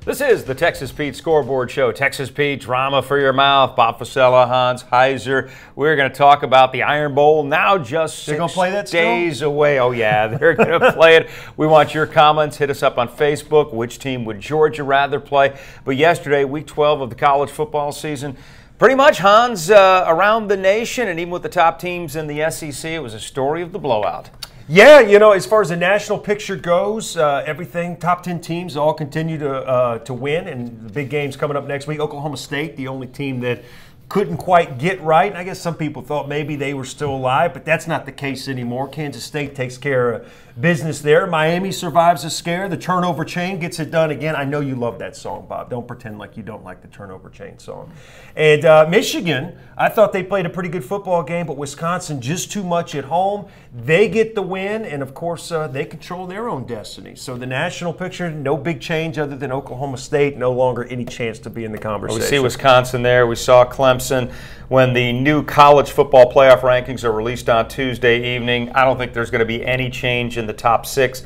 This is the Texas Pete Scoreboard Show. Texas Pete, drama for your mouth. Bob Fusella, Hans Heiser. We're going to talk about the Iron Bowl now just 6 days away. Oh, yeah, they're going to play it. We want your comments. Hit us up on Facebook. Which team would Georgia rather play? But yesterday, week 12 of the college football season, pretty much, Hans, around the nation and even with the top teams in the SEC, it was a story of the blowout. Yeah, you know, as far as the national picture goes, everything, top 10 teams all continue to win, and the big game's coming up next week. Oklahoma State, the only team that couldn't quite get right. I guess some people thought maybe they were still alive, but that's not the case anymore. Kansas State takes care of business there. Miami survives a scare. The turnover chain gets it done again. I know you love that song, Bob. Don't pretend like you don't like the turnover chain song. And Michigan, I thought they played a pretty good football game, but Wisconsin just too much at home. They get the win, and of course, they control their own destiny. So the national picture, no big change other than Oklahoma State, no longer any chance to be in the conversation. We see Wisconsin there. We saw Clemson. When the new college football playoff rankings are released on Tuesday evening, I don't think there's going to be any change in the top 6.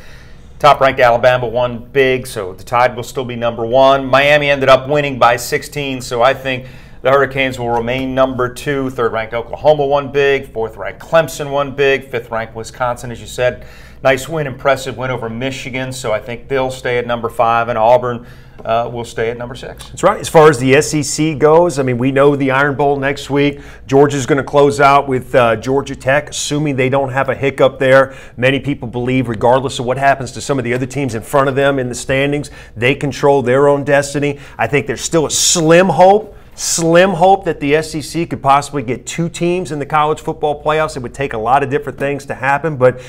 Top-ranked Alabama won big, so the Tide will still be number 1. Miami ended up winning by 16, so I think the Hurricanes will remain number 2. Third-ranked Oklahoma won big. Fourth-ranked Clemson won big. Fifth-ranked Wisconsin, as you said. Nice win, impressive win over Michigan, so I think they'll stay at number 5, and Auburn will stay at number 6. That's right. As far as the SEC goes, I mean, we know the Iron Bowl next week. Georgia's going to close out with Georgia Tech, assuming they don't have a hiccup there. Many people believe, regardless of what happens to some of the other teams in front of them in the standings, they control their own destiny. I think there's still a slim hope that the SEC could possibly get 2 teams in the college football playoffs. It would take a lot of different things to happen, but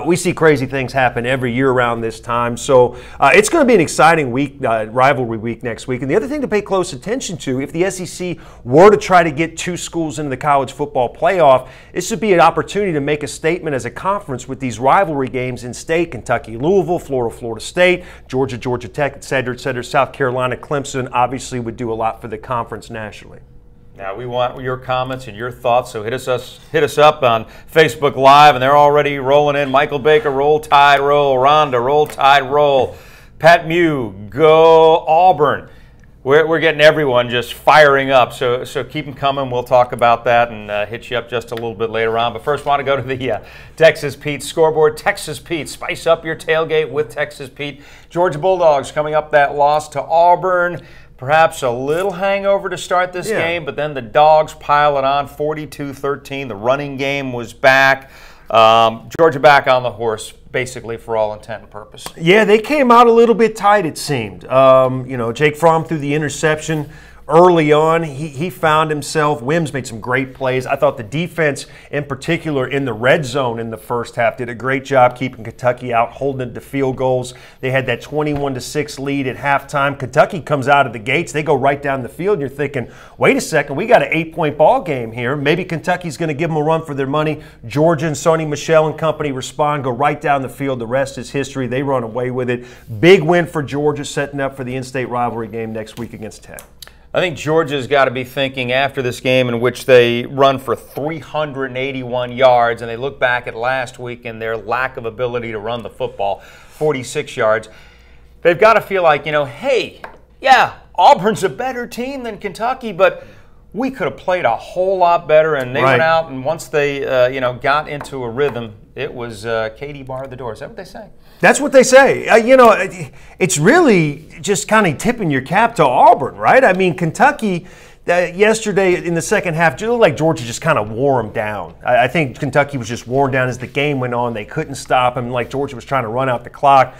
we see crazy things happen every year around this time. So it's going to be an exciting week, rivalry week next week. And the other thing to pay close attention to, if the SEC were to try to get 2 schools into the college football playoff, this would be an opportunity to make a statement as a conference with these rivalry games in state: Kentucky, Louisville, Florida State, Georgia, Georgia Tech, et cetera, South Carolina, Clemson obviously would do a lot for the conference nationally. Now we want your comments and your thoughts, so hit us up on Facebook Live, and they're already rolling in. Michael Baker, roll Tide, roll. Rhonda, roll Tide, roll. Pat Mew, go Auburn. We're getting everyone just firing up, so keep them coming. We'll talk about that and hit you up just a little bit later on. But first, want to go to the Texas Pete Scoreboard. Texas Pete, spice up your tailgate with Texas Pete. Georgia Bulldogs coming up that loss to Auburn. Perhaps a little hangover to start this game, but then the Dogs pile it on, 42-13. The running game was back. Georgia back on the horse, basically, for all intent and purpose. Yeah, they came out a little bit tight, it seemed. You know, Jake Fromm threw the interception early on. He found himself. Wims made some great plays. I thought the defense, in particular in the red zone in the first half, did a great job keeping Kentucky out, holding it to field goals. They had that 21-6 lead at halftime. Kentucky comes out of the gates. They go right down the field. And you're thinking, wait a second, we got an 8-point ball game here. Maybe Kentucky's going to give them a run for their money. Georgia and Sony Michel and company respond, go right down the field. The rest is history. They run away with it. Big win for Georgia, setting up for the in-state rivalry game next week against Tech. I think Georgia's got to be thinking after this game, in which they run for 381 yards, and they look back at last week and their lack of ability to run the football, 46 yards. They've got to feel like, you know, hey, yeah, Auburn's a better team than Kentucky, but we could have played a whole lot better. And they went out, and once they, got into a rhythm, it was Katie barred the door. Is that what they say? That's what they say. It's really just kind of tipping your cap to Auburn, right? I mean, Kentucky yesterday in the second half, it looked like Georgia just kind of wore them down. I think Kentucky was just worn down as the game went on. They couldn't stop them, like Georgia was trying to run out the clock.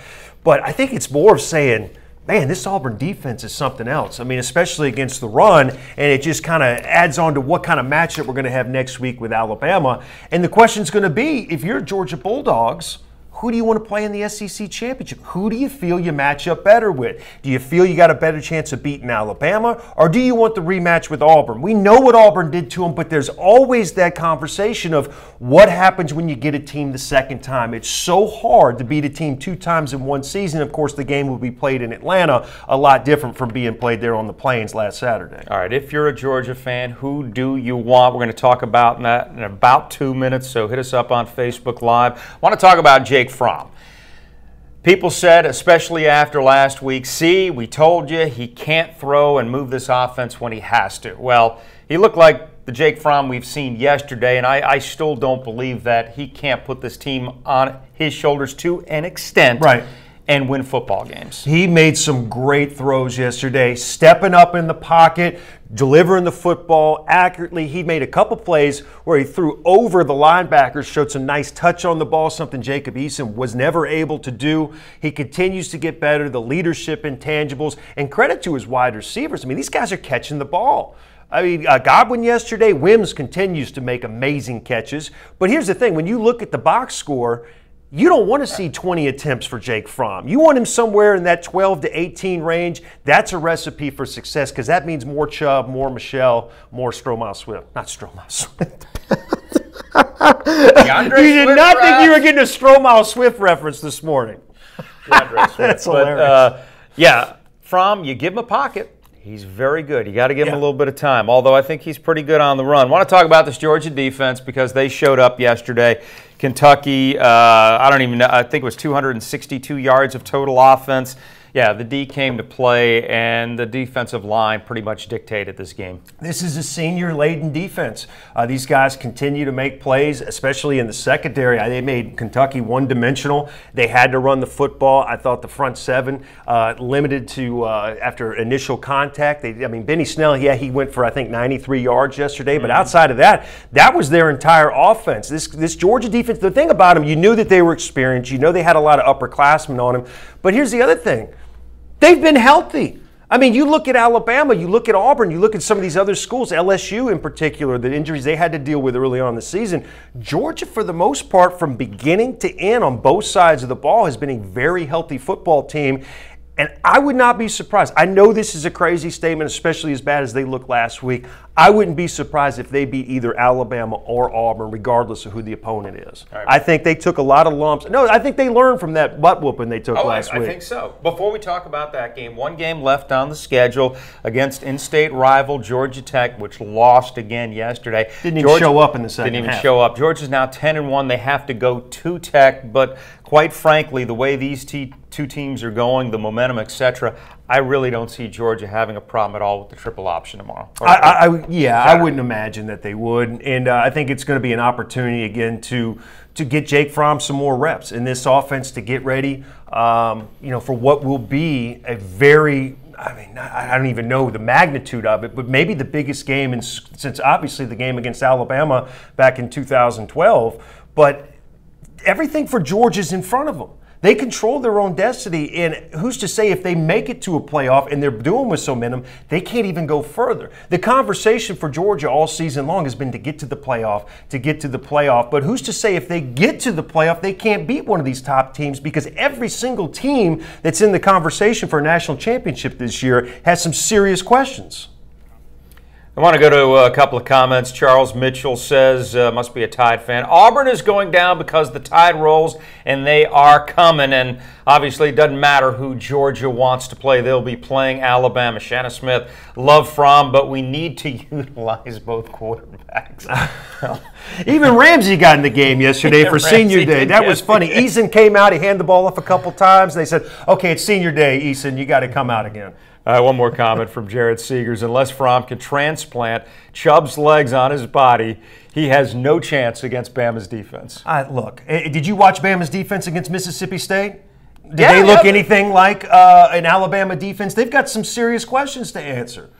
But I think it's more of saying, man, this Auburn defense is something else. I mean, especially against the run, and it just kind of adds on to what kind of matchup we're going to have next week with Alabama. And the question's going to be, if you're Georgia Bulldogs, who do you want to play in the SEC Championship? Who do you feel you match up better with? Do you feel you got a better chance of beating Alabama, or do you want the rematch with Auburn? We know what Auburn did to them, but there's always that conversation of what happens when you get a team the second time. It's so hard to beat a team 2 times in one season. Of course, the game will be played in Atlanta, a lot different from being played there on the Plains last Saturday. All right, if you're a Georgia fan, who do you want? We're going to talk about that in about 2 minutes, so hit us up on Facebook Live. I want to talk about Jake Fromm. People said, especially after last week, see, we told you he can't throw and move this offense when he has to. Well, he looked like the Jake Fromm we've seen yesterday, and I still don't believe that he can't put this team on his shoulders to an extent. Right. And win football games. He made some great throws yesterday, stepping up in the pocket, delivering the football accurately. He made a couple plays where he threw over the linebackers, showed some nice touch on the ball, something Jacob Eason was never able to do. He continues to get better, the leadership intangibles, and credit to his wide receivers. I mean, these guys are catching the ball. I mean, Godwin yesterday, Wims continues to make amazing catches. But here's the thing, when you look at the box score, you don't want to see 20 attempts for Jake Fromm. You want him somewhere in that 12 to 18 range. That's a recipe for success because that means more Chubb, more Michelle, more Stromile Swift. Not Stromile Swift. You did not think you were getting a Stromile Swift reference this morning. That's hilarious. Yeah, Fromm, you give him a pocket. He's very good. You got to give him a little bit of time, although I think he's pretty good on the run. I want to talk about this Georgia defense because they showed up yesterday. Kentucky, I don't even know, I think it was 262 yards of total offense. Yeah, the D came to play, and the defensive line pretty much dictated this game. This is a senior-laden defense. These guys continue to make plays, especially in the secondary. They made Kentucky one-dimensional. They had to run the football. I thought the front seven limited to after initial contact. Benny Snell, he went for, I think, 93 yards yesterday. But outside of that, that was their entire offense. This Georgia defense, the thing about them, you knew that they were experienced. You know they had a lot of upperclassmen on them. But here's the other thing. They've been healthy. I mean, you look at Alabama, you look at Auburn, you look at some of these other schools, LSU in particular, the injuries they had to deal with early on in the season. Georgia, for the most part, from beginning to end on both sides of the ball, has been a very healthy football team. And I would not be surprised. I know this is a crazy statement, especially as bad as they looked last week. I wouldn't be surprised if they beat either Alabama or Auburn, regardless of who the opponent is. Right. I think they took a lot of lumps. No, I think they learned from that butt whooping they took last week. I think so. Before we talk about that game, one game left on the schedule against in-state rival Georgia Tech, which lost again yesterday. Didn't even show up in the second half. Didn't even show up. Georgia's now 10-1. They have to go to Tech, but quite frankly, the way these two teams are going, the momentum, etc., I really don't see Georgia having a problem at all with the triple option tomorrow. I wouldn't imagine that they would. And I think it's going to be an opportunity again to get Jake Fromm some more reps in this offense to get ready, for what will be a very – I don't even know the magnitude of it, but maybe the biggest game since obviously the game against Alabama back in 2012. But everything for Georgia's in front of them. They control their own destiny, and who's to say if they make it to a playoff and they're doing with so momentum, they can't even go further. The conversation for Georgia all season long has been to get to the playoff, but who's to say if they get to the playoff, they can't beat one of these top teams because every single team that's in the conversation for a national championship this year has some serious questions. I want to go to a couple of comments. Charles Mitchell says, must be a Tide fan, Auburn is going down because the Tide rolls and they are coming. And obviously it doesn't matter who Georgia wants to play. They'll be playing Alabama. Shanna Smith, love Fromm, but we need to utilize both quarterbacks. Even Ramsey got in the game yesterday for Senior Day. That was funny. Eason came out. He handed the ball off a couple times. They said, okay, it's Senior Day, Eason. You got to come out again. One more comment from Jared Seegers. Unless Fromm can transplant Chubb's legs on his body, he has no chance against Bama's defense. Look, did you watch Bama's defense against Mississippi State? Did they look anything like an Alabama defense? They've got some serious questions to answer.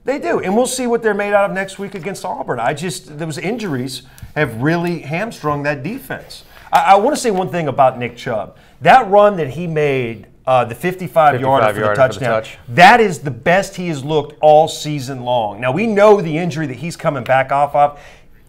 They do, and we'll see what they're made out of next week against Auburn. Those injuries have really hamstrung that defense. I want to say one thing about Nick Chubb. That run that he made, the 55-yarder for the touchdown, that is the best he has looked all season long. Now, we know the injury that he's coming back off of.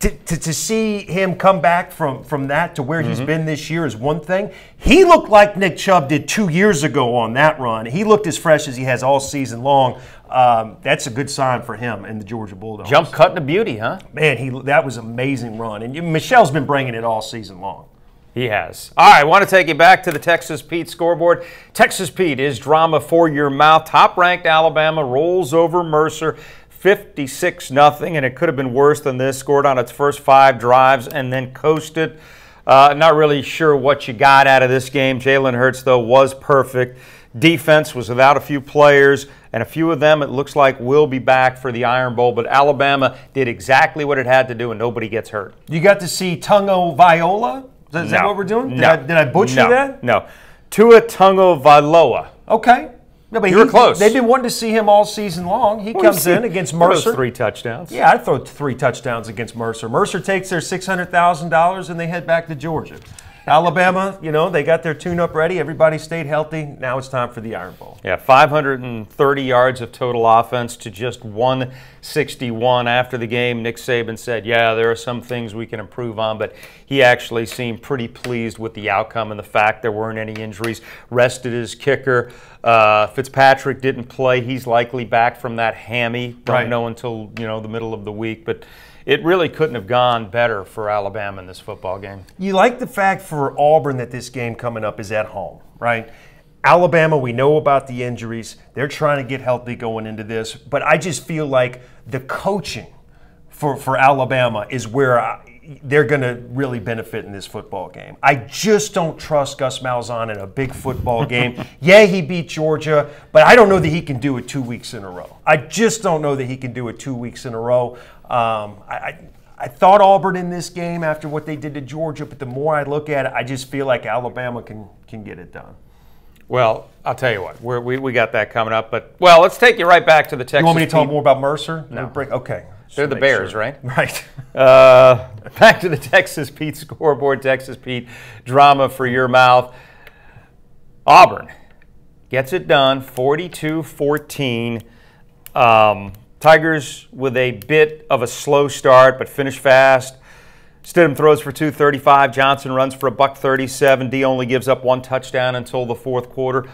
To see him come back from that to where he's been this year is one thing. He looked like Nick Chubb did 2 years ago on that run. He looked as fresh as he has all season long. That's a good sign for him and the Georgia Bulldogs. Jump cut and a beauty, huh? Man, that was an amazing run. And Michelle's been bringing it all season long. He has. All right, I want to take you back to the Texas Pete scoreboard. Texas Pete is drama for your mouth. Top-ranked Alabama rolls over Mercer 56-0, and it could have been worse than this. Scored on its first 5 drives and then coasted. Not really sure what you got out of this game. Jalen Hurts, though, was perfect. Defense was without a few players, and a few of them, it looks like, will be back for the Iron Bowl. But Alabama did exactly what it had to do, and nobody gets hurt. You got to see Tungo Viola? Is that what we're doing? Did I butcher that? No. Tua Tagovailoa. Okay. No, but you were close. They've been wanting to see him all season long. He comes in against Mercer. Those 3 touchdowns. Yeah, I'd throw 3 touchdowns against Mercer. Mercer takes their $600,000 and they head back to Georgia. Alabama, they got their tune-up ready. Everybody stayed healthy. Now it's time for the Iron Bowl. Yeah, 530 yards of total offense to just 161 after the game. Nick Saban said, yeah, there are some things we can improve on, but he actually seemed pretty pleased with the outcome and the fact there weren't any injuries. Rested his kicker. Fitzpatrick didn't play. He's likely back from that hammy. Don't know until, the middle of the week, but it really couldn't have gone better for Alabama in this football game. You like the fact for Auburn that this game coming up is at home, right? Alabama, we know about the injuries. They're trying to get healthy going into this. But I just feel like the coaching for Alabama is where they're going to really benefit in this football game. I just don't trust Gus Malzahn in a big football game. Yeah, he beat Georgia, but I don't know that he can do it 2 weeks in a row. I just don't know that he can do it 2 weeks in a row. I thought Auburn in this game after what they did to Georgia, but the more I look at it, I just feel like Alabama can get it done. Well, I'll tell you what, we got that coming up. But, let's take you right back to the Texas. You want me to talk more about Mercer? No. Okay. They're the Bears, right? Right. Back to the Texas Pete scoreboard, Texas Pete drama for your mouth. Auburn gets it done, 42-14. Tigers with a bit of a slow start, but finish fast. Stidham throws for 235. Johnson runs for $137. D only gives up 1 touchdown until the fourth quarter.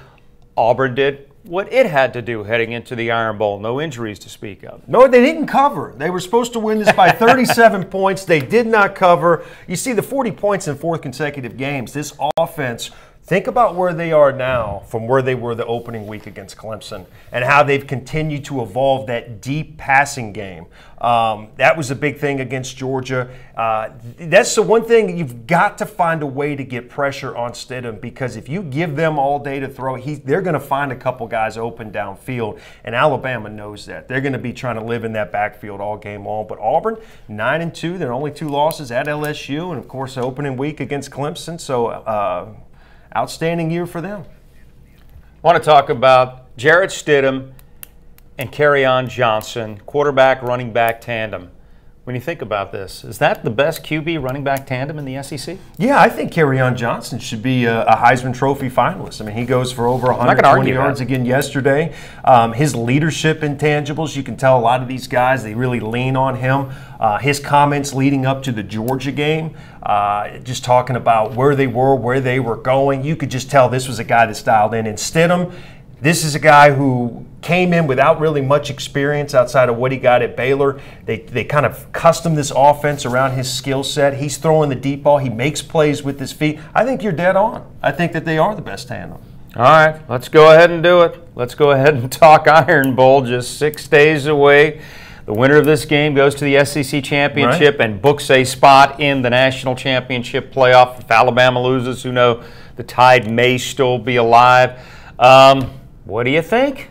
Auburn did what it had to do heading into the Iron Bowl. No injuries to speak of. No, they didn't cover. They were supposed to win this by 37 points. They did not cover. You see, the 40 points in 4 consecutive games, this offense, think about where they are now from where they were the opening week against Clemson and how they've continued to evolve that deep passing game. That was a big thing against Georgia. That's the one thing you've got to find a way to get pressure on Stidham, because if you give them all day to throw, they're going to find a couple guys open downfield, and Alabama knows that. They're going to be trying to live in that backfield all game long. But Auburn, 9-2, their only 2 losses at LSU, and of course the opening week against Clemson. So outstanding year for them. I want to talk about Jarrett Stidham and Kerryon Johnson, quarterback, running back tandem. When you think about this, is that the best QB running back tandem in the SEC? Yeah, I think Kerryon Johnson should be a Heisman Trophy finalist. I mean, he goes for over 120 yards again yesterday. His leadership intangibles, you can tell a lot of these guys, they really lean on him. His comments leading up to the Georgia game, just talking about where they were going, you could just tell this was a guy that's dialed in. And Stidham, this is a guy who came in without really much experience outside of what he got at Baylor. They kind of custom this offense around his skill set. He's throwing the deep ball. He makes plays with his feet. I think you're dead on. I think that they are the best tandem. All right, let's go ahead and do it. Let's go ahead and talk Iron Bowl, just 6 days away. The winner of this game goes to the SEC Championship and books a spot in the National Championship playoff. If Alabama loses, who knows, the Tide may still be alive. What do you think?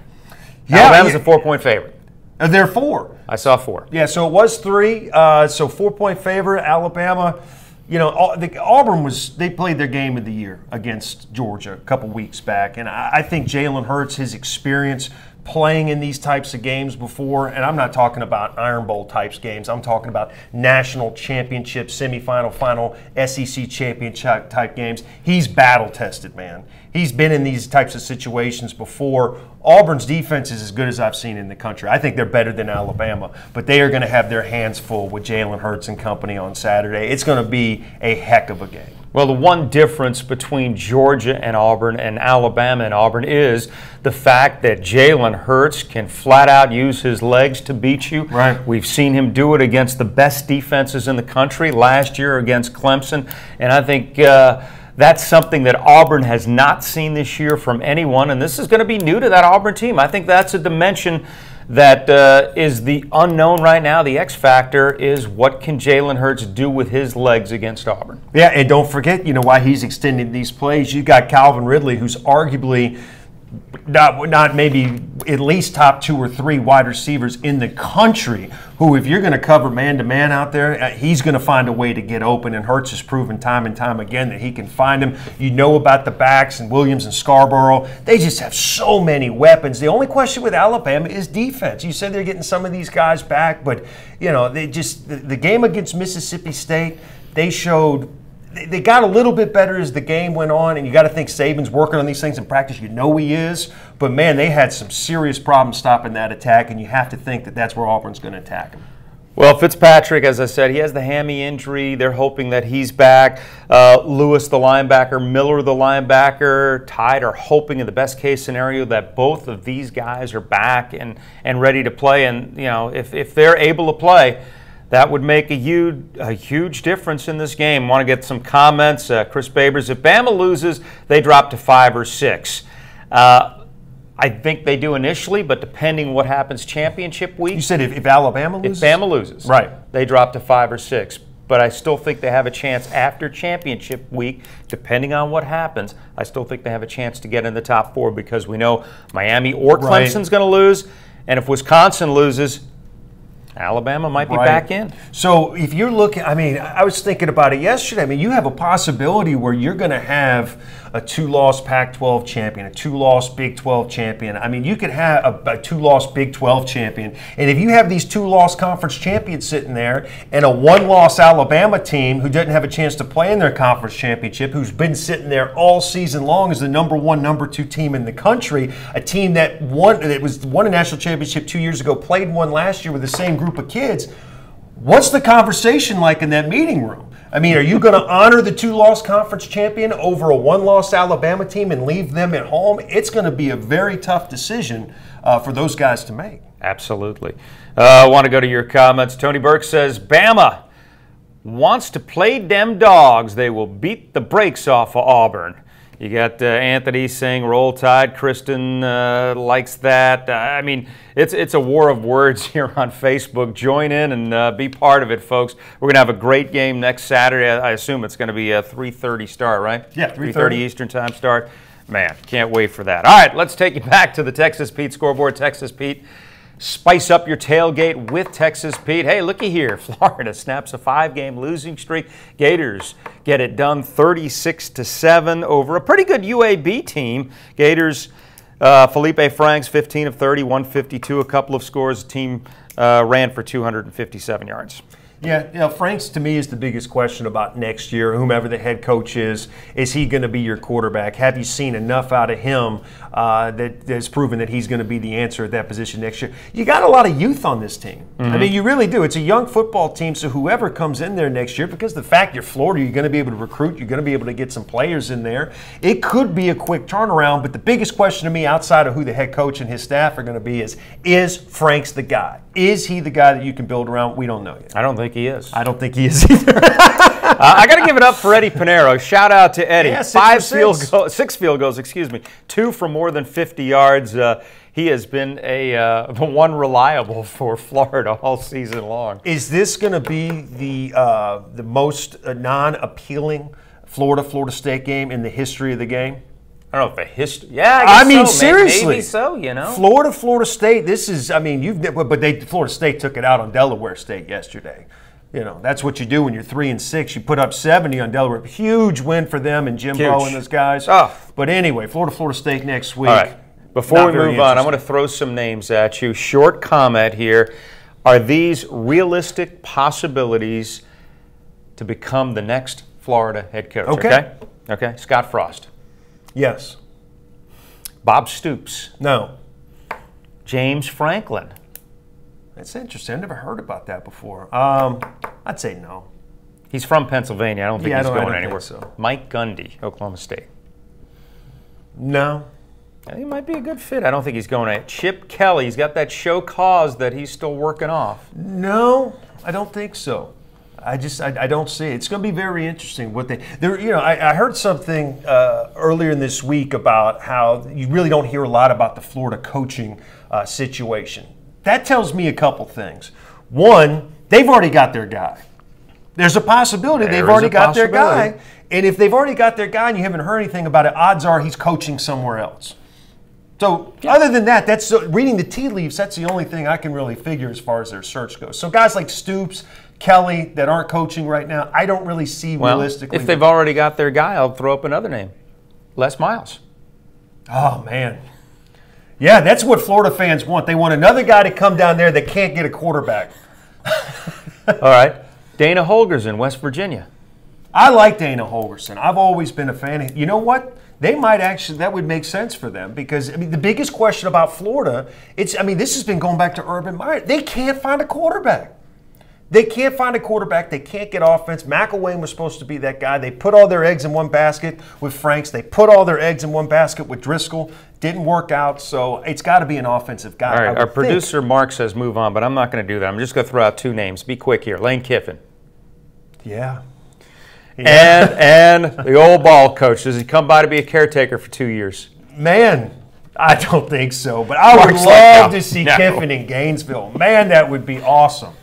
Yeah, Alabama's a 4-point favorite. They're 4. I saw 4. Yeah, so it was 3. So 4-point favorite. Alabama, Auburn they played their game of the year against Georgia a couple weeks back. And I think Jalen Hurts, his experience playing in these types of games before, and I'm not talking about Iron Bowl types games, I'm talking about national championship, semifinal, final SEC championship type games. He's battle tested, man. He's been in these types of situations before. Auburn's defense is as good as I've seen in the country. I think they're better than Alabama, but they are going to have their hands full with Jalen Hurts and company on Saturday. It's going to be a heck of a game. Well, the one difference between Georgia and Auburn and Alabama and Auburn is the fact that Jalen Hurts can flat out use his legs to beat you. Right. We've seen him do it against the best defenses in the country last year against Clemson, and I think that's something that Auburn has not seen this year from anyone, and this is going to be new to that Auburn team. I think that's a dimension that is the unknown right now. The X factor is what can Jalen Hurts do with his legs against Auburn. Yeah, and don't forget, why he's extending these plays. You got Calvin Ridley, who's arguably not maybe at least top 2 or 3 wide receivers in the country, who, if you're going to cover man-to-man out there, he's going to find a way to get open, and Hurts has proven time and time again that he can find them. You know about the backs and Williams and Scarborough. They just have so many weapons. The only question with Alabama is defense. You said they're getting some of these guys back, but, the game against Mississippi State, they showed – they got a little bit better as the game went on, and you got to think Saban's working on these things in practice. You know he is. But, man, they had some serious problems stopping that attack, and you have to think that that's where Auburn's going to attack him. Well, Fitzpatrick, as I said, he has the hammy injury. They're hoping that he's back. Lewis, the linebacker, Miller, the linebacker, Tide are hoping in the best-case scenario that both of these guys are back and ready to play. And, if they're able to play, that would make a huge difference in this game. Want to get some comments. Chris Babers, if Bama loses, they drop to 5 or 6. I think they do initially, but depending what happens championship week. You said if Alabama loses? If Bama loses, right, they drop to 5 or 6. But I still think they have a chance after championship week, depending on what happens. I still think they have a chance to get in the top 4 because we know Miami or Clemson's going to lose. And if Wisconsin loses, Alabama might be back in. So if you're looking, I was thinking about it yesterday. You have a possibility where you're going to have a 2-loss Pac-12 champion, a 2-loss Big 12 champion. You could have a 2-loss Big 12 champion. And if you have these 2-loss conference champions sitting there and a 1-loss Alabama team who doesn't have a chance to play in their conference championship, who's been sitting there all season long as the number 1, number 2 team in the country, a team that won a national championship 2 years ago, played one last year with the same group of kids, what's the conversation like in that meeting room? Are you going to honor the 2-loss conference champion over a 1-loss Alabama team and leave them at home? It's going to be a very tough decision for those guys to make. Absolutely. I want to go to your comments. Tony Burke says, Bama wants to play them dogs. They will beat the brakes off of Auburn. You got Anthony saying Roll Tide. Kristen likes that. It's a war of words here on Facebook. Join in and be part of it, folks. We're going to have a great game next Saturday. I assume it's going to be a 3:30 start, right? Yeah, 3:30 Eastern time start. Man, can't wait for that. All right, let's take you back to the Texas Pete Scoreboard. Texas Pete. Spice up your tailgate with Texas Pete. Hey, looky here. Florida snaps a 5-game losing streak. Gators get it done 36-7 over a pretty good UAB team. Gators, Felipe Franks, 15 of 30, 152, a couple of scores. The team ran for 257 yards. Yeah, Franks to me is the biggest question about next year. Whomever the head coach is he going to be your quarterback? Have you seen enough out of him that's proven that he's going to be the answer at that position next year? You got a lot of youth on this team. Mm-hmm. You really do. It's a young football team, so whoever comes in there next year, because the fact you're Florida, you're going to be able to recruit, you're going to be able to get some players in there. It could be a quick turnaround, but the biggest question to me outside of who the head coach and his staff are going to be is Franks the guy? Is he the guy that you can build around? We don't know yet. I don't think he is. I don't think he is either. I got to give it up for Eddie Pinero. Shout out to Eddie. Yeah, 6 field goals, 2 from more than 50 yards. He has been the one reliable for Florida all season long. Is this going to be the most non-appealing Florida State game in the history of the game? I don't know if the history. Yeah, I guess so. Seriously, maybe so. Florida State. This is. Florida State took it out on Delaware State yesterday. That's what you do when you're 3-6. You put up 70 on Delaware. Huge win for them and Jimbo and those guys. Oh. But anyway, Florida State next week. All right. Before we move on, I'm going to throw some names at you. Short comment here. Are these realistic possibilities to become the next Florida head coach? Okay. Scott Frost. Yes. Bob Stoops. No. James Franklin. That's interesting. I've never heard about that before. I'd say no. He's from Pennsylvania. I don't think he's going anywhere. So. Mike Gundy, Oklahoma State. No. He might be a good fit. I don't think he's going anywhere. Chip Kelly. He's got that show cause that he's still working off. No, I don't think so. I don't see it. It's going to be very interesting what I heard something earlier in this week about how you really don't hear a lot about the Florida coaching situation. that tells me a couple things. One, they've already got their guy. There's a possibility they've already got their guy. And if they've already got their guy and you haven't heard anything about it, odds are he's coaching somewhere else. So other than that, that's reading the tea leaves, that's the only thing I can really figure as far as their search goes. So guys like Stoops, Kelly that aren't coaching right now, I don't really see realistically. If they've already got their guy, I'll throw up another name. Les Miles. Oh, man. Yeah, that's what Florida fans want. They want another guy to come down there that can't get a quarterback. All right. Dana Holgorsen, West Virginia. I like Dana Holgorsen. I've always been a fan. You know what? They might actually, that would make sense for them because, I mean, the biggest question about Florida, this has been going back to Urban Meyer. They can't find a quarterback. They can't find a quarterback. They can't get offense. McElwain was supposed to be that guy. They put all their eggs in one basket with Franks. They put all their eggs in one basket with Driscoll. Didn't work out, so it's got to be an offensive guy. All right, our producer Mark says move on, but I'm not going to do that. I'm just going to throw out two names. Be quick here. Lane Kiffin. Yeah. And the old ball coach. Does he come by to be a caretaker for 2 years? Man, I don't think so, but I would love to see Kiffin in Gainesville. Man, that would be awesome.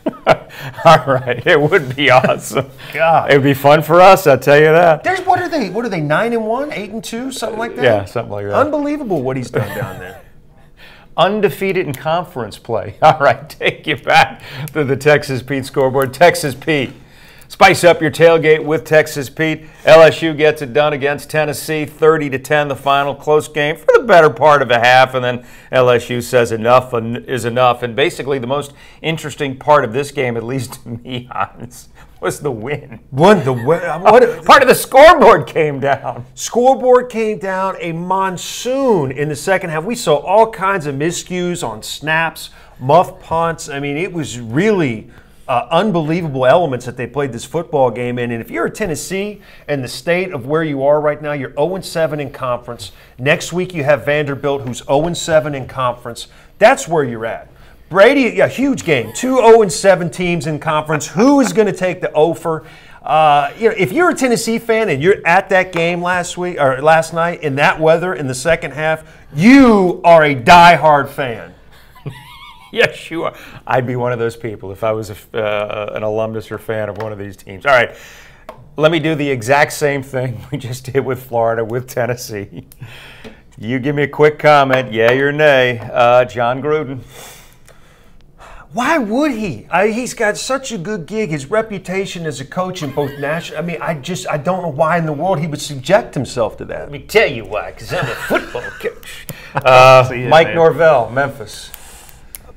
All right, it would be awesome. God, it would be fun for us. I'll tell you that. What are they? 9-1, 8-2, something like that. Yeah, something like that. Unbelievable what he's done down there. Undefeated in conference play. All right, take you back to the Texas Pete scoreboard. Texas Pete. Spice up your tailgate with Texas Pete. LSU gets it done against Tennessee, 30-10, the final close game for the better part of a half, and then LSU says enough is enough. And basically the most interesting part of this game, at least to me, Hans, was the win. Part of the scoreboard came down. Scoreboard came down, a monsoon in the second half. We saw all kinds of miscues on snaps, muff punts. I mean, it was really unbelievable elements that they played this football game in. And if you're at Tennessee and the state of where you are right now, you're 0-7 in conference. Next week you have Vanderbilt, who's 0-7 in conference. That's where you're at. Brady, a huge game. 2 0-7 teams in conference. Who is going to take the offer? If you're a Tennessee fan and you're at that game last night in that weather in the second half, you are a diehard fan. Yes, you are. I'd be one of those people if I was an alumnus or fan of one of these teams. All right, let me do the exact same thing we just did with Florida, with Tennessee. You give me a quick comment, yay or nay. John Gruden. Why would he? He's got such a good gig. His reputation as a coach in both national. I don't know why in the world he would subject himself to that. Let me tell you why, because I'm a football coach. Mike Norvell, Memphis.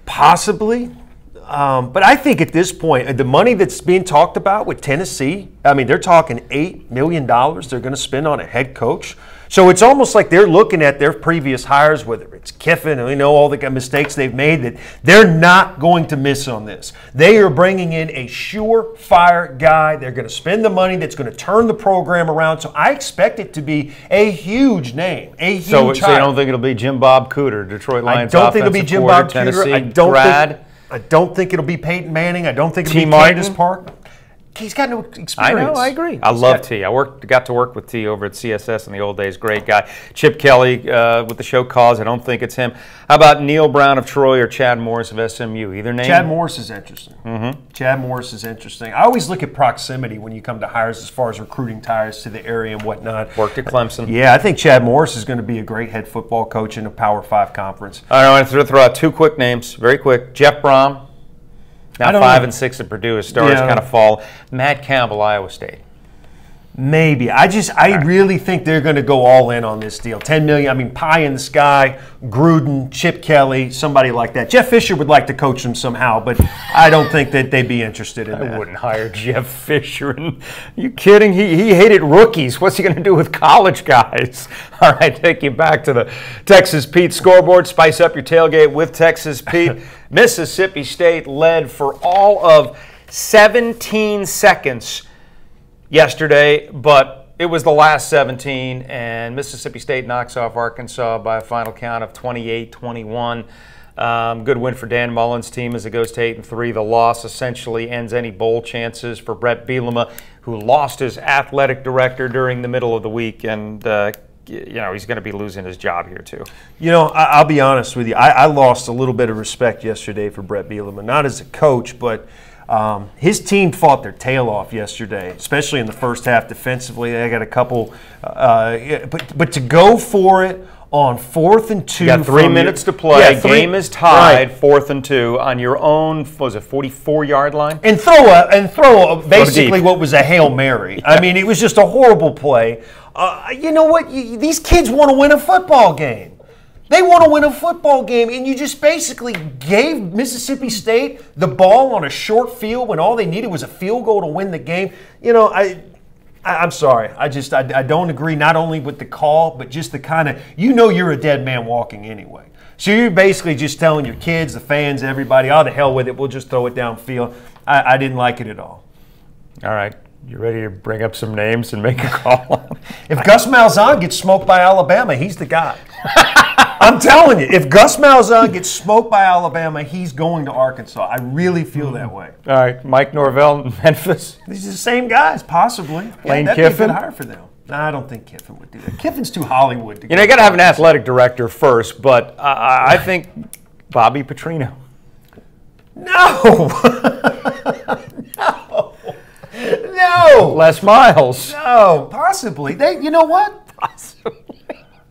Possibly. But I think at this point, the money that's being talked about with Tennessee, they're talking $8 million they're going to spend on a head coach. So it's almost like they're looking at their previous hires, whether it's Kiffin and all the mistakes they've made, that they're not going to miss on this. They are bringing in a surefire guy. They're going to spend the money that's going to turn the program around. So I expect it to be a huge name, a huge hire. So you don't think it'll be Jim Bob Cooter, Detroit Lions I don't think it'll be Jim Bob Cooter. I don't think it'll be Peyton Manning. I don't think it'll be Candace Park. He's got no experience. I know, I agree. I love T. I got to work with T over at CSS in the old days. Great guy. Chip Kelly with the show Cause. I don't think it's him. How about Neil Brown of Troy or Chad Morris of SMU? Either name? Chad Morris is interesting. Chad Morris is interesting. I always look at proximity when you come to hires as far as recruiting ties to the area and whatnot. Worked at Clemson. Yeah, I think Chad Morris is going to be a great head football coach in a Power 5 conference. All right, I want to throw out two quick names, very quick. Jeff Brom. Now 5-6 at Purdue. His stars kind of fall. Matt Campbell, Iowa State. Maybe. I really think they're going to go all in on this deal. $10 million. Pie in the sky. Gruden, Chip Kelly, somebody like that. Jeff Fisher would like to coach them somehow, but I don't think that they'd be interested in that. I wouldn't hire Jeff Fisher. Are you kidding? He hated rookies. What's he going to do with college guys? All right, take you back to the Texas Pete scoreboard. Spice up your tailgate with Texas Pete. Mississippi State led for all of 17 seconds yesterday, but it was the last 17, and Mississippi State knocks off Arkansas by a final count of 28-21. Good win for Dan Mullen's team as it goes to 8-3. The loss essentially ends any bowl chances for Brett Bielema, who lost his athletic director during the middle of the week and he's going to be losing his job here too. I'll be honest with you. I lost a little bit of respect yesterday for Brett Bielema, not as a coach, but his team fought their tail off yesterday, especially in the first half defensively. They got a couple, but to go for it on 4th and 2. You got 3 minutes to play. Game is tied. Right. 4th and 2 on your own. What was it, 44-yard line? And throw basically what was a Hail Mary. Yeah. I mean, it was just a horrible play. You know what? These kids want to win a football game. They want to win a football game, and you just basically gave Mississippi State the ball on a short field when all they needed was a field goal to win the game. I'm sorry. I don't agree not only with the call, but just the kind of, you're a dead man walking anyway. So you're basically just telling your kids, the fans, everybody, oh, the hell with it. We'll just throw it downfield. I didn't like it at all. All right. You ready to bring up some names and make a call? If Gus Malzahn gets smoked by Alabama, he's the guy. I'm telling you, if Gus Malzahn gets smoked by Alabama, he's going to Arkansas. I really feel that way. All right, Mike Norvell in Memphis. These are the same guys, possibly. Lane that'd Kiffin? Be a good hire for them. No, I don't think Kiffin would do that. Kiffin's too Hollywood. You got to have an athletic director first, but I think Bobby Petrino. No. No. Les Miles. No, possibly. You know what?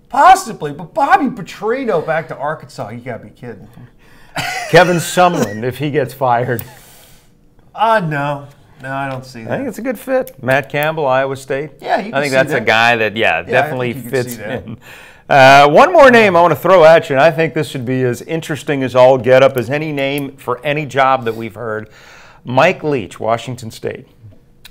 Possibly, but Bobby Petrino back to Arkansas, you got to be kidding. Kevin Sumlin, if he gets fired. No, I don't see that. I think it's a good fit. Matt Campbell, Iowa State. Yeah, you can I think see that's that. a guy that, definitely fits in. that. One more name I want to throw at you, and I think this should be as interesting as all get up as any name for any job that we've heard. Mike Leach, Washington State.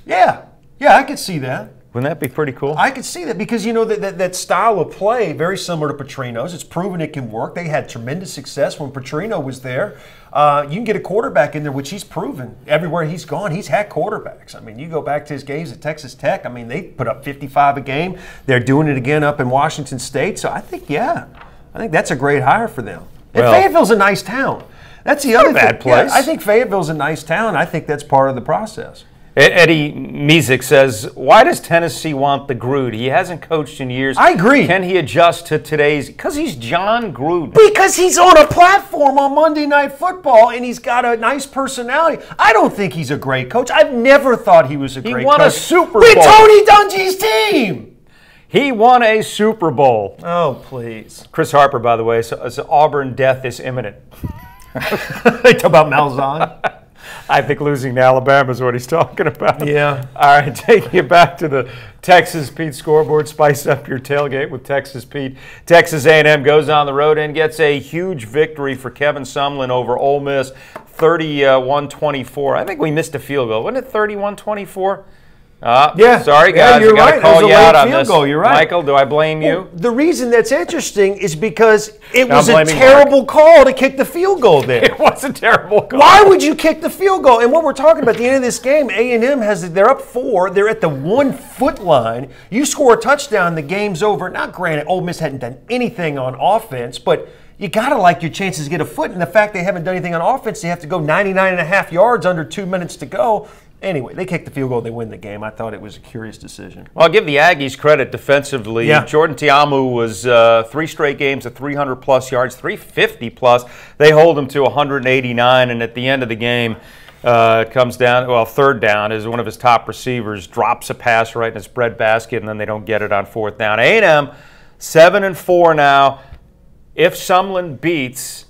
Yeah, I could see that. Wouldn't that be pretty cool? I could see that because, that style of play, very similar to Petrino's. It's proven it can work. They had tremendous success when Petrino was there. You can get a quarterback in there, which he's proven. Everywhere he's gone, he's had quarterbacks. I mean, you go back to his games at Texas Tech. I mean, they put up 55 a game. They're doing it again up in Washington State. So I think that's a great hire for them. And Fayetteville's a nice town. That's the other bad place. Yeah, I think Fayetteville's a nice town. I think that's part of the process. Eddie Mizik says, why does Tennessee want the Gruden? He hasn't coached in years. I agree. Can he adjust to today's? Because he's John Gruden. Because he's on a platform on Monday Night Football, and he's got a nice personality. I don't think he's a great coach. I've never thought he was a great coach. He won a Super Bowl. With Tony Dungy's team. He won a Super Bowl. Oh, please. Chris Harper, by the way, so Auburn death is imminent. They talk about Malzahn. I think losing to Alabama is what he's talking about. Yeah. All right, taking you back to the Texas Pete scoreboard. Spice up your tailgate with Texas Pete. Texas A&M goes on the road and gets a huge victory for Kevin Sumlin over Ole Miss, 31-24. I think we missed a field goal. Wasn't it 31-24? Yeah. Sorry, guys. You're I got to call you out on field this. Goal. You're right. Michael, do I blame you? Well, the reason that's interesting is because it was a terrible call to kick the field goal there. It was a terrible call. Why would you kick the field goal? And what we're talking about at the end of this game, A&M they're up 4. They're at the 1 foot line. You score a touchdown, the game's over. Now, granted, Ole Miss hadn't done anything on offense, but you got to like your chances to get a foot. And the fact they haven't done anything on offense, they have to go 99.5 yards under 2 minutes to go. Anyway, they kicked the field goal. They win the game. I thought it was a curious decision. Well, I'll give the Aggies credit defensively. Yeah. Jordan Tiamu was 3 straight games at 300-plus yards, 350-plus. They hold him to 189, and at the end of the game, it comes down, third down is one of his top receivers, drops a pass right in his breadbasket, and then they don't get it on 4th down. A&M, 7-4 now. If Sumlin beats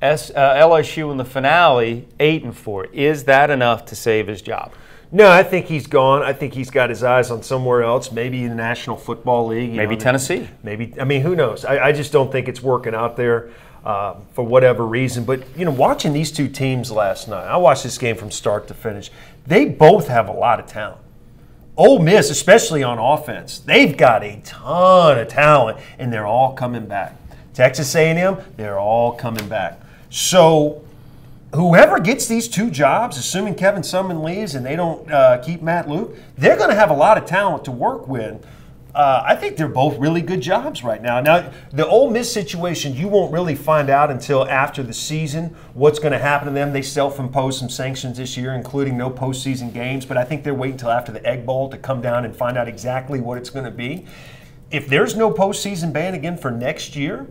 LSU in the finale, 8-4. Is that enough to save his job? No, I think he's gone. I think he's got his eyes on somewhere else, maybe the National Football League. Maybe Tennessee. Maybe. I mean, who knows? I just don't think it's working out there for whatever reason. But, watching these two teams last night, I watched this game from start to finish. They both have a lot of talent. Ole Miss, especially on offense, they've got a ton of talent, and they're all coming back. Texas A&M, they're all coming back. So whoever gets these 2 jobs, assuming Kevin Sumlin leaves and they don't keep Matt Luke, they're going to have a lot of talent to work with. I think they're both really good jobs right now. Now, the Ole Miss situation, you won't really find out until after the season what's going to happen to them. They self-imposed some sanctions this year, including no postseason games, but I think they're waiting until after the Egg Bowl to come down and find out exactly what it's going to be. if there's no postseason ban again for next year,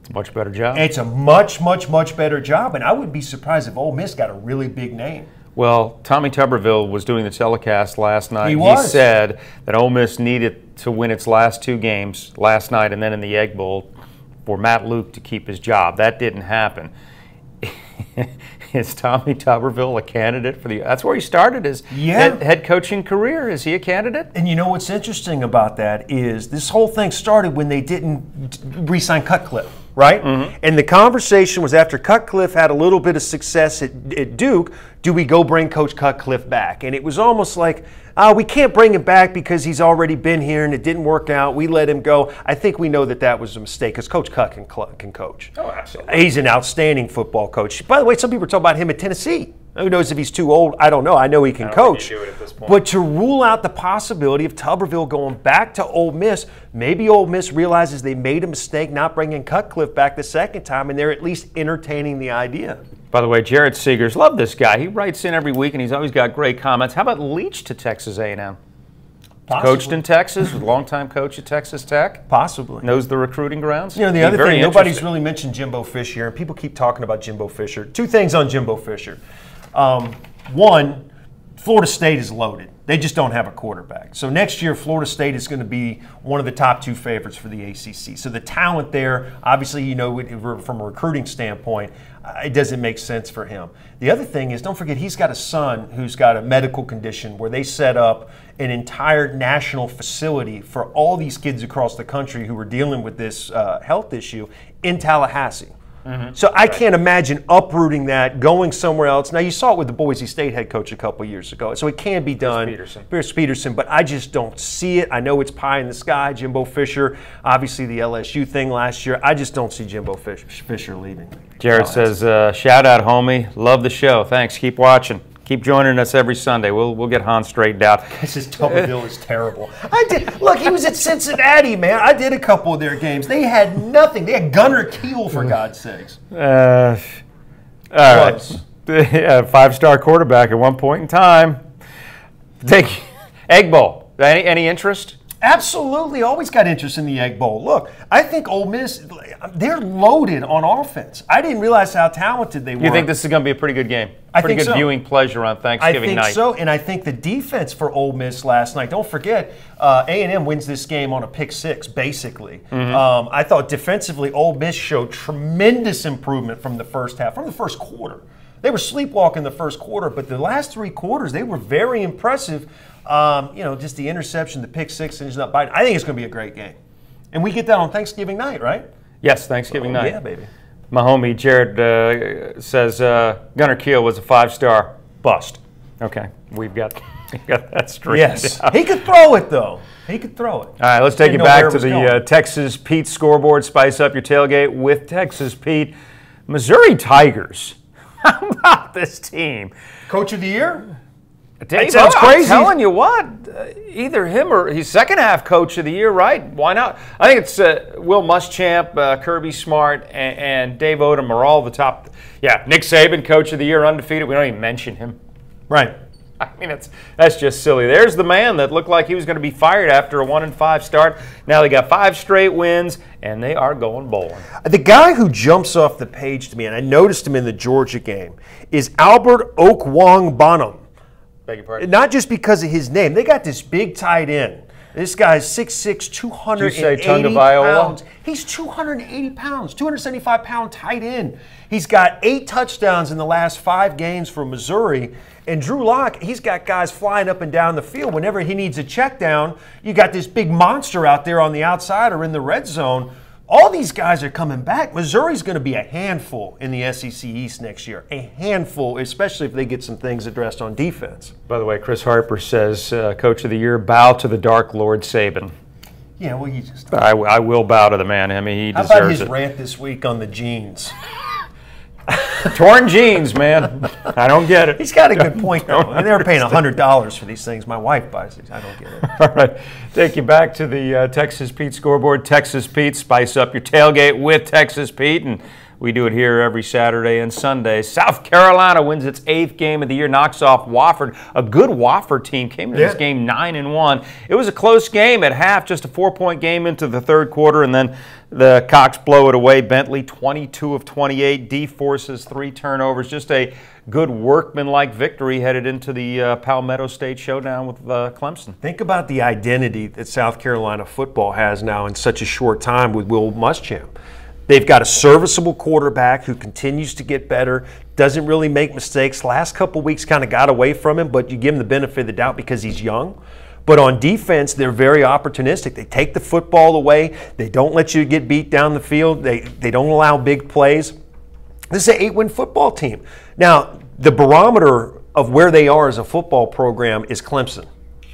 It's a much better job. it's a much, much, much better job. And I wouldn't be surprised if Ole Miss got a really big name. Well, Tommy Tuberville was doing the telecast last night. He said that Ole Miss needed to win its last 2 games last night and then in the Egg Bowl for Matt Luke to keep his job. That didn't happen. Is Tommy Tuberville a candidate for the? That's where he started his head coaching career. Is he a candidate? And you know what's interesting about that is this whole thing started when they didn't re-sign Cutcliffe, right? Mm-hmm. And the conversation was after Cutcliffe had a little bit of success at Duke, do we go bring Coach Cutcliffe back? And it was almost like, we can't bring him back because he's already been here and it didn't work out. We let him go. I think we know that was a mistake because Coach Cut can coach. Oh, absolutely. He's an outstanding football coach. By the way, some people are talking about him at Tennessee. Who knows if he's too old? I don't know. I know he can coach. Do it at this point. But to rule out the possibility of Tuberville going back to Ole Miss, maybe Ole Miss realizes they made a mistake not bringing Cutcliffe back the second time, and they're at least entertaining the idea. By the way, Jared Seegers, love this guy. He writes in every week, and he's always got great comments. How about Leach to Texas A&M? Possibly. Coached in Texas, was a longtime coach at Texas Tech. Possibly. Knows the recruiting grounds. You know, the other thing, nobody's really mentioned Jimbo Fisher, and people keep talking about Jimbo Fisher. 2 things on Jimbo Fisher. One, Florida State is loaded. They just don't have a quarterback. So next year, Florida State is going to be one of the top 2 favorites for the ACC. So the talent there, obviously, you know, from a recruiting standpoint, it doesn't make sense for him. The other thing is, don't forget, he's got a son who's got a medical condition where they set up an entire national facility for all these kids across the country who were dealing with this health issue in Tallahassee. Mm-hmm. So I can't imagine uprooting that, going somewhere else. Now, you saw it with the Boise State head coach a couple years ago, so it can be done. Pierce Peterson, but I just don't see it. I know it's pie in the sky, Jimbo Fisher, obviously the LSU thing last year. I just don't see Jimbo Fisher leaving. Jared says, shout out, homie. Love the show. Thanks. Keep watching. Keep joining us every Sunday. We'll get Hans straightened out. This Tuberville is terrible. Look, he was at Cincinnati, man. I did a couple of their games. They had nothing. They had Gunnar Kiel, for God's sakes. All right. 5-star quarterback at one point in time. Take Egg Bowl. Any interest? Absolutely. Always got interest in the Egg Bowl. Look, I think Ole Miss, they're loaded on offense. I didn't realize how talented they were. You think this is going to be a pretty good game? Pretty good viewing pleasure on Thanksgiving night. I think so, and I think the defense for Ole Miss last night, don't forget, A&M wins this game on a pick 6, basically. Mm-hmm. I thought defensively Ole Miss showed tremendous improvement from the first half, from the first quarter. They were sleepwalking the first quarter, but the last 3 quarters, they were very impressive. Just the interception, the pick 6, and he's not biting. I think it's going to be a great game. And we get that on Thanksgiving night, right? Yes, Thanksgiving night. Yeah, baby. My homie Jared says Gunnar Kiel was a 5-star bust. Okay, we've got that straight. Yes, he could throw it though. He could throw it. All right, let's take you back to the Texas Pete scoreboard. Spice up your tailgate with Texas Pete. Missouri Tigers. How about this team? Coach of the year? Dave, that sounds crazy. I'm telling you what, either him or he's second half coach of the year, right? Why not? I think it's Will Muschamp, Kirby Smart, and Dave Odom are all the top. Yeah, Nick Saban, coach of the year, undefeated. We don't even mention him. Right. I mean, that's just silly. There's the man that looked like he was going to be fired after a 1-5 start. Now they got 5 straight wins, and they are going bowling. The guy who jumps off the page to me, and I noticed him in the Georgia game, is Albert Okwong-Bonham. Beg your pardon? Not just because of his name. They got this big tight end. This guy's 6'6", 280 pounds. He's 280 pounds, 275-pound tight end. He's got 8 touchdowns in the last 5 games for Missouri. And Drew Lock, he's got guys flying up and down the field. Whenever he needs a check down, you got this big monster out there on the outside or in the red zone. All these guys are coming back. Missouri's going to be a handful in the SEC East next year. A handful, especially if they get some things addressed on defense. By the way, Chris Harper says, Coach of the Year, bow to the Dark Lord Saban. Yeah, well, you just... I will bow to the man. I mean, he deserves it. How about his rant this week on the jeans? Torn jeans, man. I don't get it. He's got a good point, though. And they're paying $100 for these things. My wife buys these. I don't get it. All right. Take you back to the Texas Pete scoreboard. Texas Pete, spice up your tailgate with Texas Pete. And We do it here every Saturday and Sunday. South Carolina wins its 8th game of the year, knocks off Wofford. A good Wofford team came into this game 9-1. It was a close game at half, just a 4-point game into the third quarter, and then the Cox blow it away. Bentley, 22 of 28. D forces 3 turnovers. Just a good workmanlike victory headed into the Palmetto State showdown with Clemson. Think about the identity that South Carolina football has now in such a short time with Will Muschamp. They've got a serviceable quarterback who continues to get better, doesn't really make mistakes. Last couple weeks kind of got away from him, but you give him the benefit of the doubt because he's young. But on defense, they're very opportunistic. They take the football away. They don't let you get beat down the field. They don't allow big plays. This is an 8-win football team. Now, the barometer of where they are as a football program is Clemson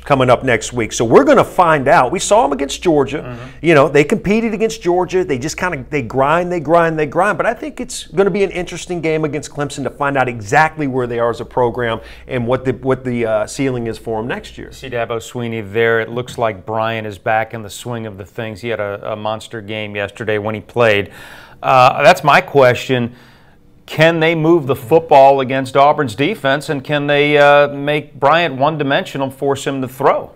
coming up next week. So we're going to find out. We saw them against Georgia. You know, they competed against Georgia. They just kind of, they grind. But I think it's going to be an interesting game against Clemson to find out exactly where they are as a program and what the ceiling is for them next year. See Dabo Swinney there. It looks like Bryant is back in the swing of the things. He had a monster game yesterday when he played. That's my question. Can they move the football against Auburn's defense, and can they make Bryant one-dimensional, force him to throw?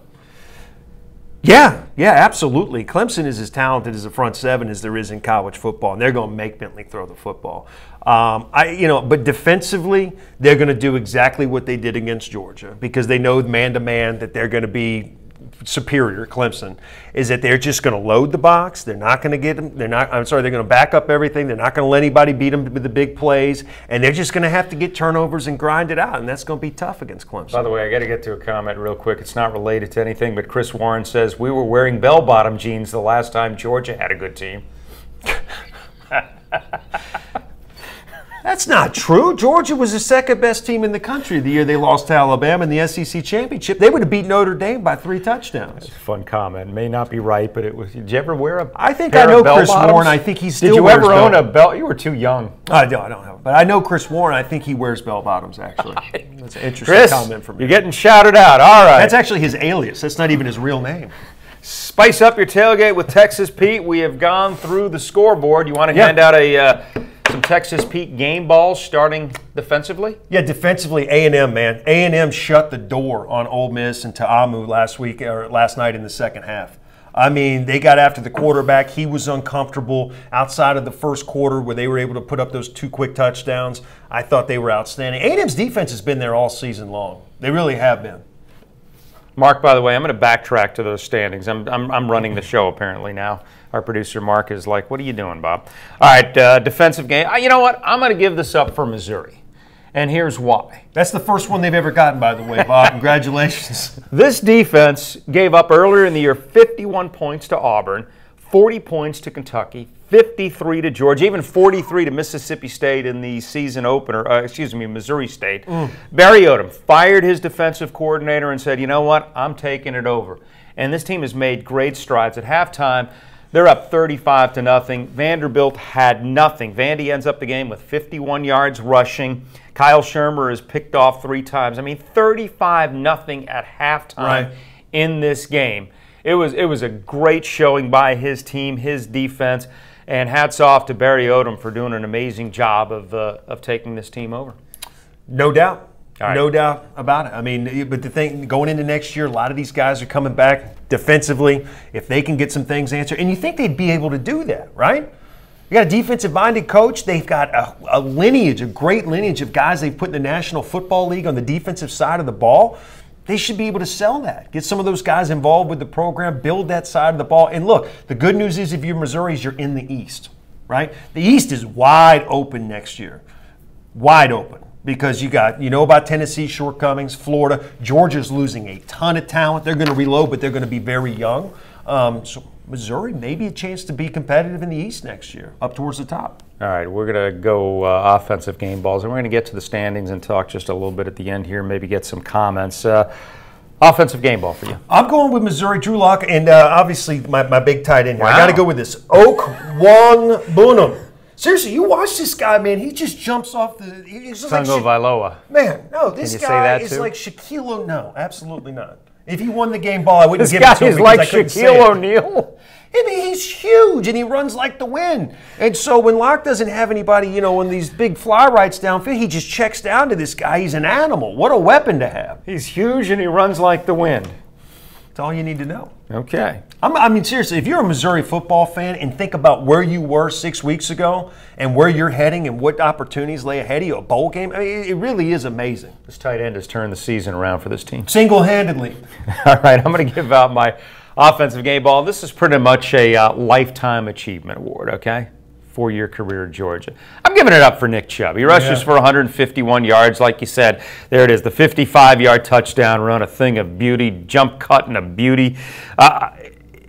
Yeah, absolutely. Clemson is as talented as a front seven as there is in college football, and they're going to make Bentley throw the football. But defensively, they're going to do exactly what they did against Georgia because they know man-to-man that they're going to be superior. Clemson is that they're just going to load the box. They're not going to get them. They're going to back up everything. They're not going to let anybody beat them with the big plays, and they're just going to have to get turnovers and grind it out, and that's going to be tough against Clemson. By the way, I got to get to a comment real quick. It's not related to anything, but Chris Warren says we were wearing bell-bottom jeans the last time Georgia had a good team. That's not true. Georgia was the second best team in the country the year they lost to Alabama in the SEC championship. They would have beat Notre Dame by 3 touchdowns. That's a fun comment. May not be right, but it was. Did you ever wear a? I think I know Chris Warren. I think he still. Did you wears ever own a belt? You were too young. I don't know, but I know Chris Warren. I think he wears bell bottoms. Actually, that's an interesting Chris, comment from me. You're getting shouted out. All right. That's actually his alias. That's not even his real name. Spice up your tailgate with Texas Pete. We have gone through the scoreboard. You want to hand out some Texas Pete game balls starting defensively? Yeah, defensively, A&M, man. A&M shut the door on Ole Miss and Ta'amu last night in the second half. I mean, they got after the quarterback. He was uncomfortable outside of the first quarter where they were able to put up those 2 quick touchdowns. I thought they were outstanding. A&M's defense has been there all season long. They really have been. Mark, by the way, I'm going to backtrack to those standings. I'm running the show apparently now. Our producer Mark is like, "What are you doing, Bob?" All right, defensive game. You know what? I'm going to give this up for Missouri, and here's why. That's the first one they've ever gotten, by the way, Bob. Congratulations. This defense gave up earlier in the year 51 points to Auburn, 40 points to Kentucky, 53 to Georgia, even 43 to Mississippi State in the season opener, Missouri State. Barry Odom fired his defensive coordinator and said, you know what, I'm taking it over. And this team has made great strides. At halftime, they're up 35-0. Vanderbilt had nothing. Vandy ends up the game with 51 yards rushing. Kyle Shermer is picked off 3 times. I mean, 35-0 at halftime in this game. It was a great showing by his team, his defense. And hats off to Barry Odom for doing an amazing job of taking this team over. No doubt. Right. No doubt about it. I mean, but the thing, going into next year, a lot of these guys are coming back defensively. If they can get some things answered, and you think they'd be able to do that, right? You got a defensive-minded coach. They've got a lineage, a great lineage of guys they've put in the National Football League on the defensive side of the ball. They should be able to sell that. Get some of those guys involved with the program, build that side of the ball. And look, the good news is if you're Missouri, you're in the East, right? The East is wide open next year. Wide open. Because you know about Tennessee's shortcomings, Florida. Georgia's losing a ton of talent. They're going to reload, but they're going to be very young. So Missouri, maybe a chance to be competitive in the East next year, up towards the top. All right, we're going to go offensive game balls, and we're going to get to the standings and talk just a little bit at the end here, maybe get some comments. Offensive game ball for you. I'm going with Missouri, Drew Lock, and obviously my big tight end here. Wow. I got to go with this. Okwuegbunam. Seriously, you watch this guy, man. He just jumps off the. Vailoa. Man, no, this guy is like Shaquille O'Neal. No, absolutely not. If he won the game ball, I wouldn't give it to him. This guy is like Shaquille O'Neal. I mean, he's huge, and he runs like the wind. And so when Locke doesn't have anybody, on these big fly rights downfield, he just checks down to this guy. He's an animal. What a weapon to have. He's huge, and he runs like the wind. That's all you need to know. Okay. I mean, seriously, if you're a Missouri football fan and think about where you were 6 weeks ago and where you're heading and what opportunities lay ahead of you, a bowl game, I mean, it really is amazing. This tight end has turned the season around for this team. Single-handedly. All right, I'm going to give out my offensive game ball. This is pretty much a Lifetime Achievement Award, okay? 4-year career at Georgia. I'm giving it up for Nick Chubb. He rushes for 151 yards, like you said. There it is, the 55-yard touchdown run, a thing of beauty, jump cut and a beauty.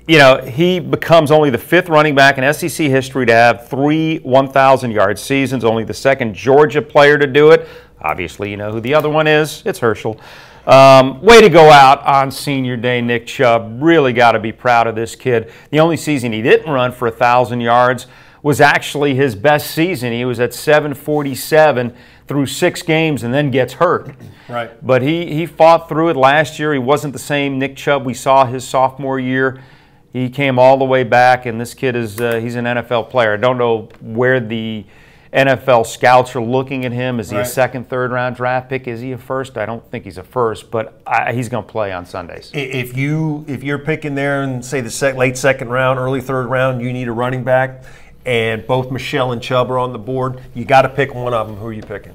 He becomes only the 5th running back in SEC history to have 3 1,000-yard seasons, only the 2nd Georgia player to do it. Obviously, you know who the other one is. It's Herschel. Way to go out on senior day, Nick Chubb. Really got to be proud of this kid. The only season he didn't run for 1,000 yards was actually his best season. He was at 747 through 6 games and then gets hurt. Right. But he fought through it last year. He wasn't the same Nick Chubb we saw his sophomore year. He came all the way back, and this kid is he's an NFL player. I don't know where the NFL scouts are looking at him. Is he a 2nd, 3rd round draft pick? Is he a 1st? I don't think he's a 1st, but he's going to play on Sundays. If you're picking there in, say, the late 2nd round, early 3rd round, you need a running back, and both Michelle and Chubb are on the board, you got to pick one of them. Who are you picking?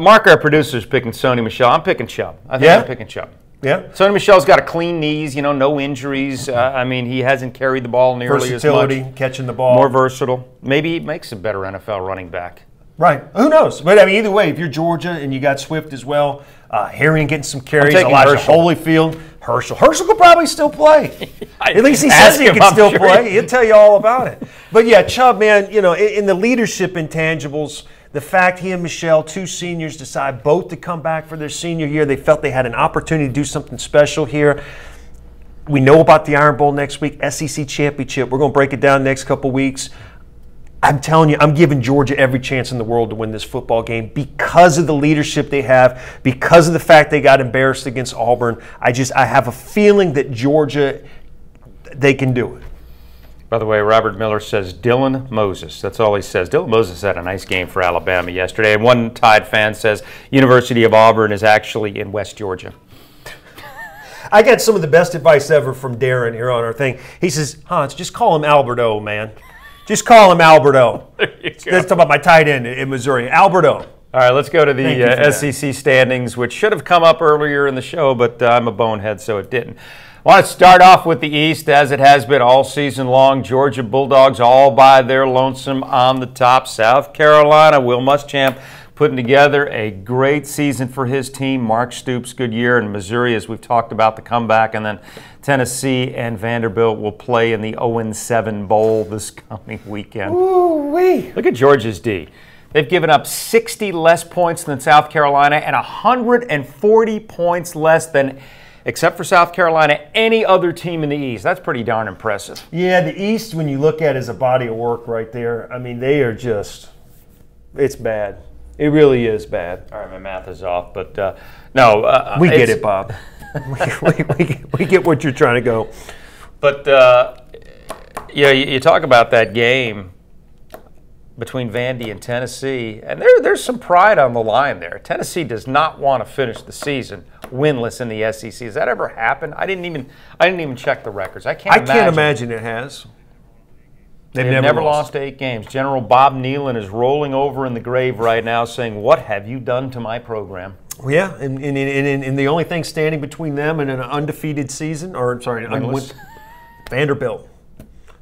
Mark, our producer, is picking Sony Michel. I'm picking Chubb. I think I'm picking Chubb. Yeah. Sony Michel's got a clean knees, no injuries. I mean, he hasn't carried the ball nearly as much. Versatility, catching the ball. More versatile. Maybe he makes a better NFL running back. Right. Who knows? But, I mean, either way, if you're Georgia and you got Swift as well, Harrion getting some carries, Elijah Holyfield, Herschel could probably still play. At least he says he can still play. He'll tell you all about it. But, yeah, Chubb, man, in the leadership intangibles, the fact he and Michelle, 2 seniors, decide both to come back for their senior year, they felt they had an opportunity to do something special here. We know about the Iron Bowl next week, SEC Championship. We're going to break it down next couple weeks. I'm telling you, I'm giving Georgia every chance in the world to win this football game because of the leadership they have, because of the fact they got embarrassed against Auburn. I have a feeling that Georgia, they can do it. By the way, Robert Miller says Dylan Moses. That's all he says. Dylan Moses had a nice game for Alabama yesterday. And one Tide fan says University of Auburn is actually in West Georgia. I got some of the best advice ever from Darren here on our thing. He says, Hans, just call him Alberto, man. Just call him Alberto. Let's talk about my tight end in Missouri. Alberto. All right, let's go to the SEC standings, which should have come up earlier in the show, but I'm a bonehead, so it didn't. I want to start off with the East, as it has been all season long. Georgia Bulldogs all by their lonesome on the top. South Carolina, Will Muschamp putting together a great season for his team. Mark Stoops, good year. And Missouri, as we've talked about, the comeback. And then Tennessee and Vanderbilt will play in the 0-7 Bowl this coming weekend. Ooh-wee. Look at Georgia's D. They've given up 60 less points than South Carolina and 140 points less than, except for South Carolina, any other team in the East. That's pretty darn impressive. Yeah, the East, when you look at it, is a body of work right there. I mean, they are just, it's bad. It really is bad. All right, my math is off, but no. We get it, Bob. we get what you're trying to go. But, you talk about that game between Vandy and Tennessee, and there's some pride on the line there. Tennessee does not want to finish the season winless in the SEC. Has that ever happened? I didn't even check the records. I can't imagine it has. They've never lost 8 games. General Bob Nealon is rolling over in the grave right now saying, "What have you done to my program?" Well, yeah, and the only thing standing between them and an undefeated season, Vanderbilt.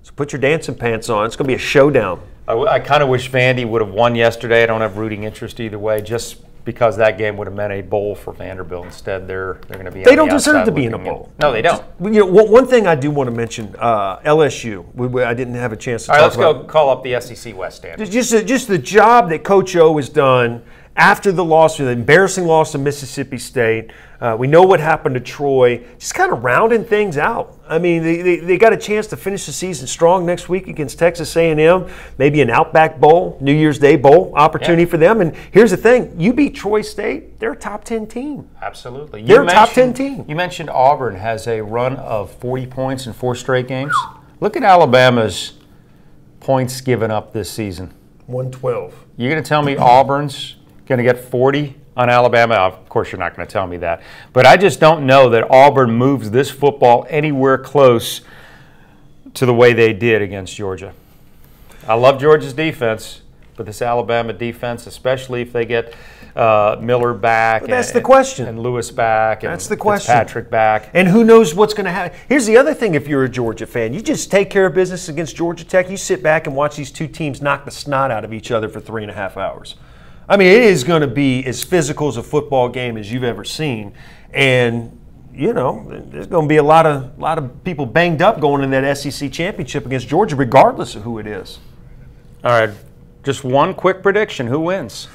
So put your dancing pants on. It's going to be a showdown. I kind of wish Vandy would have won yesterday. I don't have rooting interest either way, just because that game would have meant a bowl for Vanderbilt. Instead, they're going to be. They don't deserve to be in a bowl. No, they don't. One thing I do want to mention: LSU. I didn't have a chance to. All right, let's go call up the SEC West standings. Just the job that Coach O has done after the loss, the embarrassing loss to Mississippi State, we know what happened to Troy, just kind of rounding things out. I mean, they got a chance to finish the season strong next week against Texas A&M, maybe an Outback Bowl, New Year's Day Bowl opportunity for them. And here's the thing, you beat Troy State, they're a top 10 team. Absolutely. They're a top 10 team. You mentioned Auburn has a run of 40 points in 4 straight games. Look at Alabama's points given up this season. 112. You're going to tell me Auburn's going to get 40 on Alabama? Of course, you're not going to tell me that. But I just don't know that Auburn moves this football anywhere close to the way they did against Georgia. I love Georgia's defense, but this Alabama defense, especially if they get Miller back, but that's the question, and Lewis back, and that's the question, Patrick back, and who knows what's going to happen. Here's the other thing: if you're a Georgia fan, you just take care of business against Georgia Tech. You sit back and watch these two teams knock the snot out of each other for 3.5 hours. I mean, it is going to be as physical as a football game as you've ever seen, and you know there's going to be a lot of people banged up going in that SEC championship against Georgia, regardless of who it is. All right, just one quick prediction: who wins?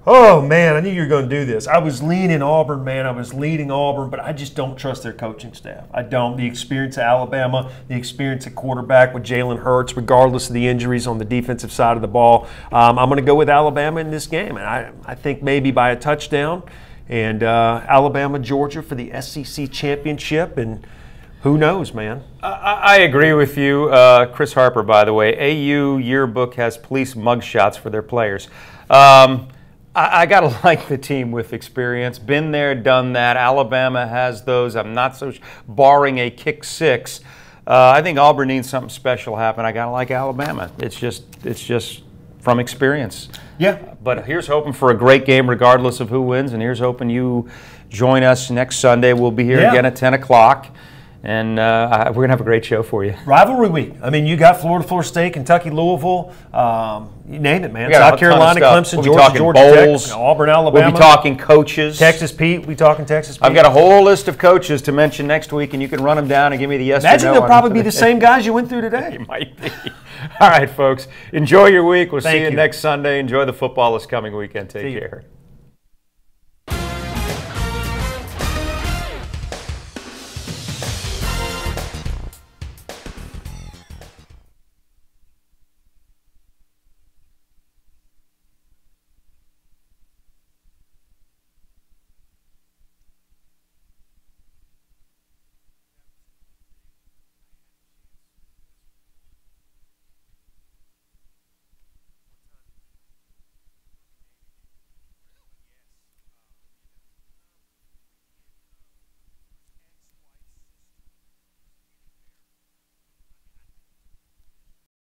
Oh, man, I knew you were going to do this. I was leaning Auburn, man. I was leading Auburn, but I just don't trust their coaching staff. I don't. The experience of Alabama, the experience at quarterback with Jalen Hurts, regardless of the injuries on the defensive side of the ball. I'm going to go with Alabama in this game, and I think maybe by a touchdown. And Alabama, Georgia for the SEC championship, and who knows, man? I agree with you. Chris Harper, by the way, AU yearbook has police mugshots for their players. I got to like the team with experience. Been there, done that. Alabama has those. I'm not so barring a kick six. I think Auburn needs something special to happen. I got to like Alabama. It's just from experience. Yeah. But here's hoping for a great game regardless of who wins, and here's hoping you join us next Sunday. We'll be here again at 10 o'clock. And we're going to have a great show for you. Rivalry week. I mean, you got Florida State, Kentucky, Louisville, you name it, man. South Carolina, Clemson, Georgia Tech, Auburn, Alabama. We'll be talking coaches. Texas Pete, we talking Texas Pete. I've got a whole list of coaches to mention next week, and you can run them down and give me the yes or no. Imagine they'll probably be the same guys you went through today. It might be. All right, folks. Enjoy your week. We'll see you next Sunday. Enjoy the football this coming weekend. Take care.